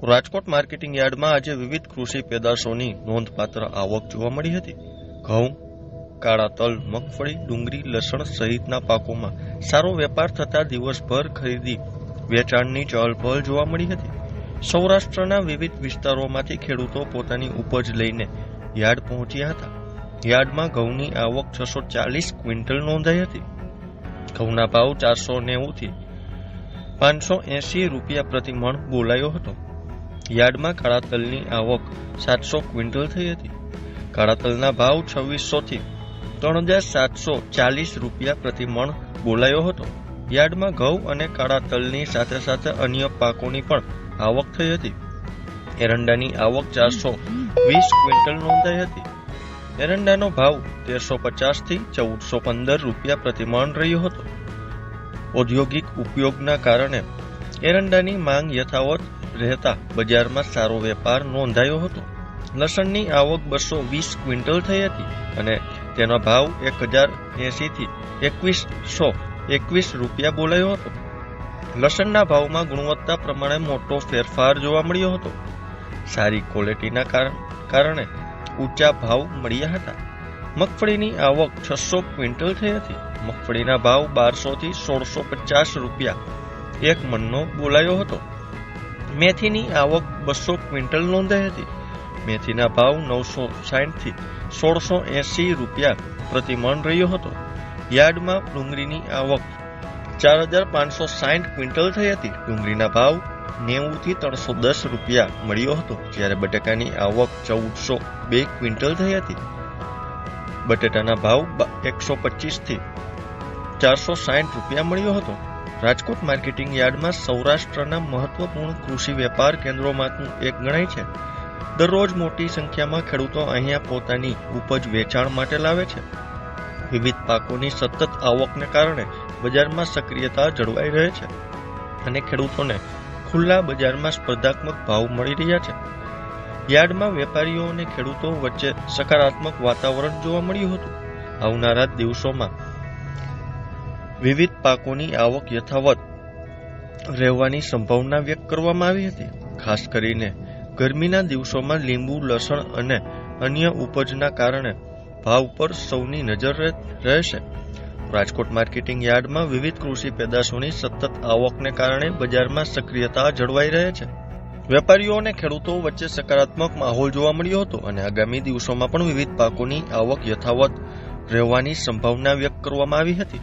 Rajkot marketing યાર્ડમાં આજે વિવિધ કૃષિ પેદાશોની નોંધપાત્ર આવક જોવા મળી હતી. ઘઉં, કાળા તલ, મગફળી, ડુંગળી, લસણ સહિતના પાકોમાં સારો વેપાર થતા દિવસભર ખરીદી વેચાણની ચહલપહલ જોવા મળી હતી. સૌરાષ્ટ્રના વિવિધ વિસ્તારોમાંથી ખેડૂતો પોતાની ઉપજ લઈને યાર્ડ પહોંચ્યા હતા. યાર્ડમાં ઘઉંની આવક 640 ક્વિન્ટલ નોંધાઈ હતી. ઘઉંના ભાવ 490 થી 580 રૂપિયા પ્રતિ મણ બોલાયો હતો. યાર્ડમાં કાળા તલની આવક 700 ક્વિન્ટલ થઈ હતી. કાળા તલના ભાવ 2600 થી 3740 રૂપિયા પ્રતિ મણ બોલાયો હતો. યાર્ડમાં ઘઉં અને કાળા તલની સાથે સાથે અન્ય પાકોની પણ આવક થઈ હતી. એરંડાની આવક 420 ક્વિન્ટલ નોંધાઈ હતી. એરંડાનો ભાવ 1350 થી 1415 રૂપિયા પ્રતિ મણ રહ્યો હતો. ઔદ્યોગિક ઉપયોગના કારણે એરંડાની માંગ યથાવત રહેતા બજારમાં સારો વેપાર નોંધાયો હતો. લસણની આવક 220 ક્વિન્ટલ થઈ હતી અને તેનો ભાવ 1080 થી 2121 રૂપિયા બોલાયો હતો. લસણના ભાવમાં ગુણવત્તા પ્રમાણે મોટો ફેરફાર જોવા મળ્યો હતો. સારી ક્વોલિટીના કારણે ઊંચા ભાવ મળ્યા હતા. મગફળીની આવક 600 ક્વિન્ટલ થઈ હતી. મગફળીના ભાવ 1200 થી 1650 રૂપિયા એક મણનો બોલાયો હતો. મેથીની આવક 200 ક્વિન્ટલ નોંધાઈ હતી. મેથીના ભાવ 960 થી 1680 રૂપિયા પ્રતિ મણ રહ્યો હતો. યાર્ડમાં ડુંગળીની આવક 4560 ક્વિન્ટલ થઈ હતી. ડુંગળીના ભાવ 90 થી 310 રૂપિયા મળ્યો હતો. જ્યારે બટાકાની આવક 1402 ક્વિન્ટલ થઈ હતી. બટાટાના ભાવ 125 થી 460 રૂપિયા મળ્યો હતો. રાજકોટ માર્કેટિંગ યાર્ડમાં સૌરાષ્ટ્રના મહત્વપૂર્ણ કૃષિ વેપાર કેન્દ્રોમાંનું એક ગણાય છે. દરરોજ મોટી સંખ્યામાં ખેડૂતો અહીંયા પોતાની ઉપજ વેચાણ માટે લાવે છે. વિવિધ પાકોની સતત આવકને કારણે બજારમાં સક્રિયતા જળવાઈ રહે છે અને ખેડૂતોને ખુલ્લા બજારમાં સ્પર્ધાત્મક ભાવ મળી રહ્યા છે. યાર્ડમાં વેપારીઓ અને ખેડૂતો વચ્ચે સકારાત્મક વાતાવરણ જોવા મળ્યું હતું. આવનારા દિવસોમાં વિવિધ પાકોની આવક યથાવત રહેવાની સંભાવના વ્યક્ત કરવામાં આવી હતી. ખાસ કરીને ગરમીના દિવસોમાં લીંબુ, લસણ અને અન્ય ઉપજના કારણે ભાવ પર સૌની નજર રહેશે. રાજકોટ માર્કેટિંગ યાર્ડમાં વિવિધ કૃષિ પેદાશોની સતત આવકને કારણે બજારમાં સક્રિયતા જળવાઈ રહે છે. વેપારીઓ અને ખેડૂતો વચ્ચે સકારાત્મક માહોલ જોવા મળ્યો હતો અને આગામી દિવસોમાં પણ વિવિધ પાકોની આવક યથાવત રહેવાની સંભાવના વ્યક્ત કરવામાં આવી હતી.